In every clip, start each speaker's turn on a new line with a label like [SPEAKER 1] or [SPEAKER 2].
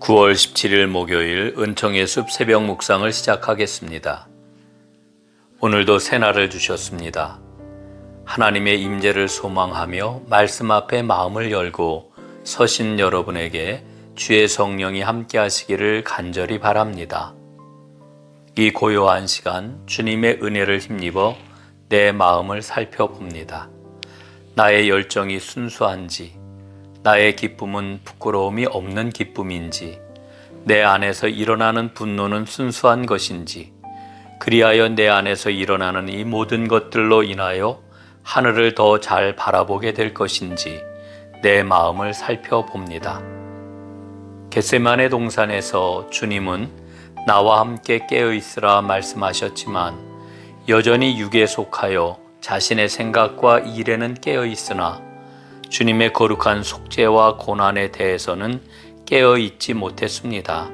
[SPEAKER 1] 9월 17일 목요일 은총의 숲 새벽 묵상을 시작하겠습니다. 오늘도 새날을 주셨습니다. 하나님의 임재를 소망하며 말씀 앞에 마음을 열고 서신 여러분에게 주의 성령이 함께 하시기를 간절히 바랍니다. 이 고요한 시간 주님의 은혜를 힘입어 내 마음을 살펴봅니다. 나의 열정이 순수한지, 나의 기쁨은 부끄러움이 없는 기쁨인지, 내 안에서 일어나는 분노는 순수한 것인지, 그리하여 내 안에서 일어나는 이 모든 것들로 인하여 하늘을 더 잘 바라보게 될 것인지 내 마음을 살펴봅니다. 겟세마네 동산에서 주님은 나와 함께 깨어있으라 말씀하셨지만 여전히 육에 속하여 자신의 생각과 일에는 깨어있으나 주님의 거룩한 속죄와 고난에 대해서는 깨어있지 못했습니다.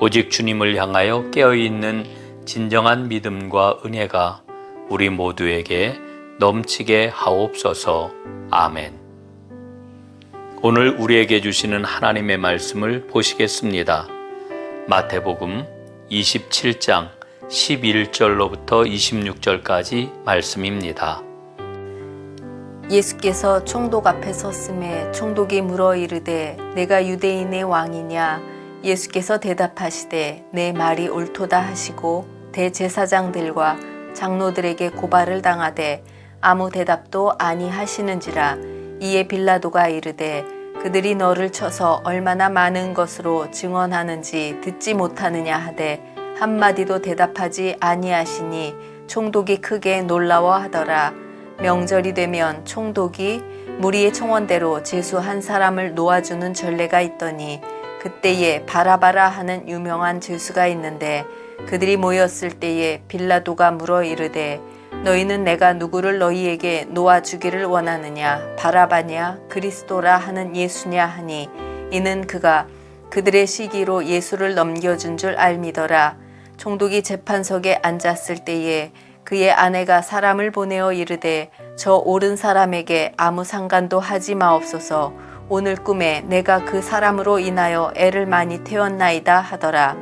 [SPEAKER 1] 오직 주님을 향하여 깨어있는 진정한 믿음과 은혜가 우리 모두에게 넘치게 하옵소서. 아멘. 오늘 우리에게 주시는 하나님의 말씀을 보시겠습니다. 마태복음 27장 11절로부터 26절까지 말씀입니다.
[SPEAKER 2] 예수께서 총독 앞에 섰음에 총독이 물어 이르되 내가 유대인의 왕이냐? 예수께서 대답하시되 내 말이 옳도다 하시고 대제사장들과 장로들에게 고발을 당하되 아무 대답도 아니하시는지라. 이에 빌라도가 이르되 그들이 너를 쳐서 얼마나 많은 것으로 증언하는지 듣지 못하느냐 하되 한마디도 대답하지 아니하시니 총독이 크게 놀라워하더라. 명절이 되면 총독이 무리의 청원대로 제수 한 사람을 놓아주는 전례가 있더니 그때에 바라바라 하는 유명한 제수가 있는데 그들이 모였을 때에 빌라도가 물어 이르되 너희는 내가 누구를 너희에게 놓아주기를 원하느냐? 바라바냐? 그리스도라 하는 예수냐 하니 이는 그가 그들의 시기로 예수를 넘겨준 줄 알미더라. 총독이 재판석에 앉았을 때에 그의 아내가 사람을 보내어 이르되 저 옳은 사람에게 아무 상관도 하지 마옵소서. 오늘 꿈에 내가 그 사람으로 인하여 애를 많이 태웠나이다 하더라.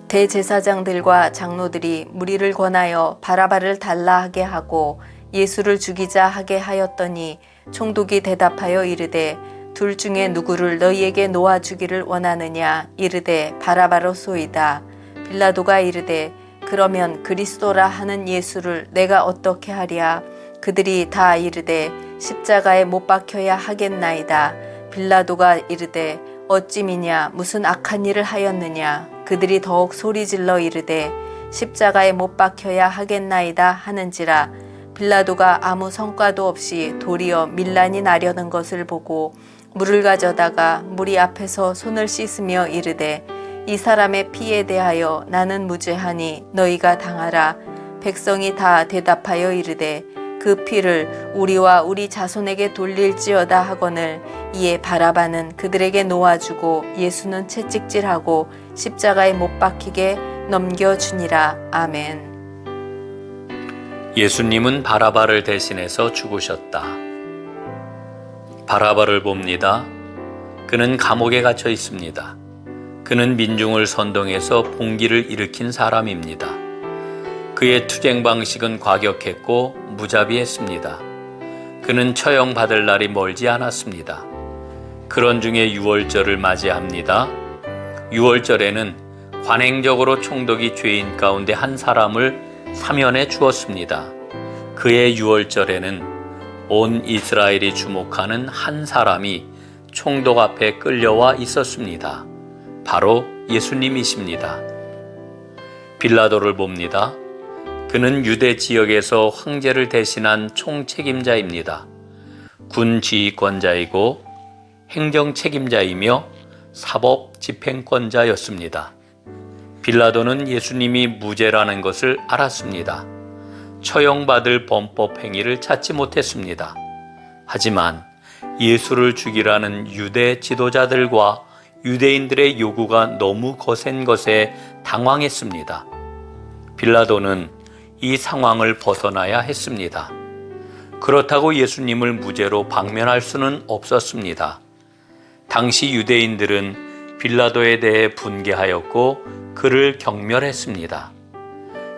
[SPEAKER 2] 대제사장들과 장로들이 무리를 권하여 바라바를 달라 하게 하고 예수를 죽이자 하게 하였더니 총독이 대답하여 이르되 둘 중에 누구를 너희에게 놓아주기를 원하느냐? 이르되 바라바로소이다. 빌라도가 이르되 그러면 그리스도라 하는 예수를 내가 어떻게 하랴? 그들이 다 이르되 십자가에 못 박혀야 하겠나이다. 빌라도가 이르되 어찌미냐? 무슨 악한 일을 하였느냐? 그들이 더욱 소리질러 이르되 십자가에 못 박혀야 하겠나이다 하는지라. 빌라도가 아무 성과도 없이 도리어 밀란이 나려는 것을 보고 물을 가져다가 무리 앞에서 손을 씻으며 이르되 이 사람의 피에 대하여 나는 무죄하니 너희가 당하라. 백성이 다 대답하여 이르되 그 피를 우리와 우리 자손에게 돌릴지어다 하거늘. 이에 바라바는 그들에게 놓아주고 예수는 채찍질하고 십자가에 못 박히게 넘겨주니라. 아멘.
[SPEAKER 1] 예수님은 바라바를 대신해서 죽으셨다. 바라바를 봅니다. 그는 감옥에 갇혀 있습니다. 그는 민중을 선동해서 봉기를 일으킨 사람입니다. 그의 투쟁 방식은 과격했고 무자비했습니다. 그는 처형받을 날이 멀지 않았습니다. 그런 중에 유월절을 맞이합니다. 유월절에는 관행적으로 총독이 죄인 가운데 한 사람을 사면해 주었습니다. 그의 유월절에는 온 이스라엘이 주목하는 한 사람이 총독 앞에 끌려와 있었습니다. 바로 예수님이십니다. 빌라도를 봅니다. 그는 유대 지역에서 황제를 대신한 총책임자입니다. 군 지휘권자이고 행정 책임자이며 사법 집행권자였습니다. 빌라도는 예수님이 무죄라는 것을 알았습니다. 처형받을 범법 행위를 찾지 못했습니다. 하지만 예수를 죽이라는 유대 지도자들과 유대인들의 요구가 너무 거센 것에 당황했습니다. 빌라도는 이 상황을 벗어나야 했습니다. 그렇다고 예수님을 무죄로 방면할 수는 없었습니다. 당시 유대인들은 빌라도에 대해 분개하였고 그를 경멸했습니다.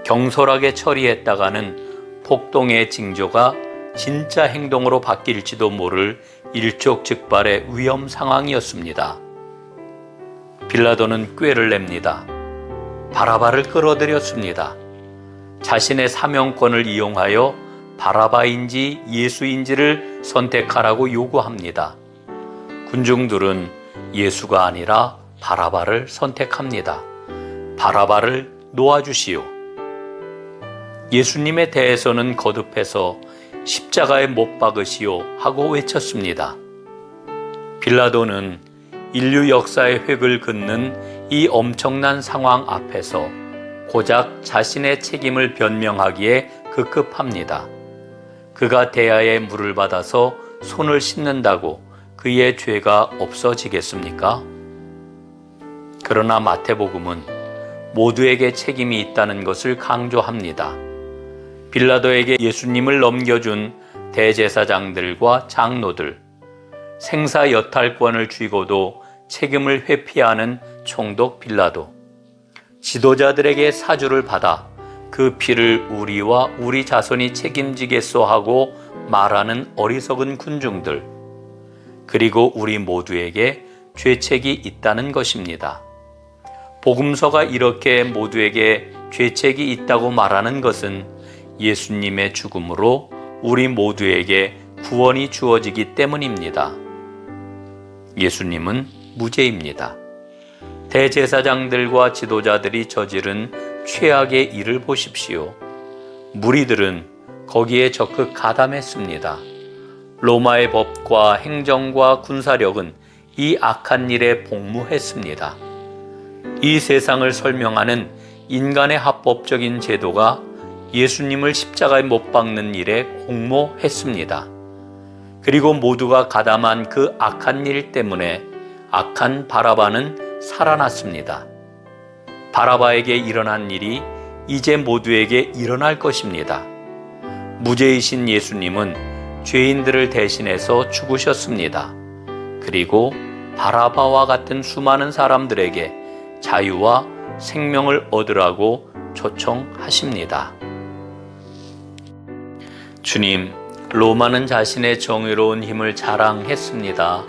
[SPEAKER 1] 경솔하게 처리했다가는 폭동의 징조가 진짜 행동으로 바뀔지도 모를 일촉즉발의 위험 상황이었습니다. 빌라도는 꾀를 냅니다. 바라바를 끌어들였습니다. 자신의 사명권을 이용하여 바라바인지 예수인지를 선택하라고 요구합니다. 군중들은 예수가 아니라 바라바를 선택합니다. 바라바를 놓아주시오. 예수님에 대해서는 거듭해서 십자가에 못 박으시오 하고 외쳤습니다. 빌라도는 인류 역사의 획을 긋는 이 엄청난 상황 앞에서 고작 자신의 책임을 변명하기에 급급합니다. 그가 대야에 물을 받아서 손을 씻는다고 그의 죄가 없어지겠습니까? 그러나 마태복음은 모두에게 책임이 있다는 것을 강조합니다. 빌라도에게 예수님을 넘겨준 대제사장들과 장로들, 생사여탈권을 쥐고도 책임을 회피하는 총독 빌라도, 지도자들에게 사주를 받아 그 피를 우리와 우리 자손이 책임지겠소 하고 말하는 어리석은 군중들, 그리고 우리 모두에게 죄책이 있다는 것입니다. 복음서가 이렇게 모두에게 죄책이 있다고 말하는 것은 예수님의 죽음으로 우리 모두에게 구원이 주어지기 때문입니다. 예수님은 무죄입니다. 대제사장들과 지도자들이 저지른 최악의 일을 보십시오. 무리들은 거기에 적극 가담했습니다. 로마의 법과 행정과 군사력은 이 악한 일에 복무했습니다. 이 세상을 설명하는 인간의 합법적인 제도가 예수님을 십자가에 못 박는 일에 공모했습니다. 그리고 모두가 가담한 그 악한 일 때문에 악한 바라바는 살아났습니다. 바라바에게 일어난 일이 이제 모두에게 일어날 것입니다. 무죄이신 예수님은 죄인들을 대신해서 죽으셨습니다. 그리고 바라바와 같은 수많은 사람들에게 자유와 생명을 얻으라고 초청하십니다. 주님, 로마는 자신의 정의로운 힘을 자랑했습니다.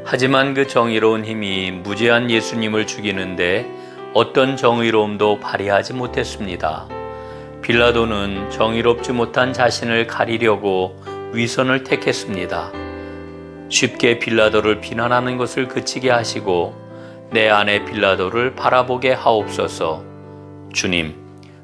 [SPEAKER 1] 하지만 그 정의로운 힘이 무죄한 예수님을 죽이는데 어떤 정의로움도 발휘하지 못했습니다. 빌라도는 정의롭지 못한 자신을 가리려고 위선을 택했습니다. 쉽게 빌라도를 비난하는 것을 그치게 하시고 내 안에 빌라도를 바라보게 하옵소서. 주님,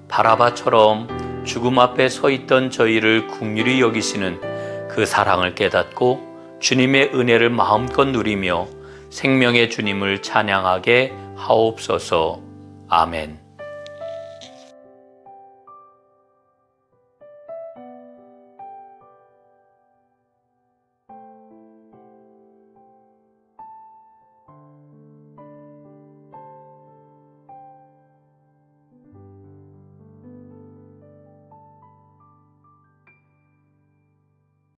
[SPEAKER 1] 바라바처럼 죽음 앞에 서 있던 저희를 긍휼히 여기시는 그 사랑을 깨닫고 주님의 은혜를 마음껏 누리며 생명의 주님을 찬양하게 하옵소서. 아멘.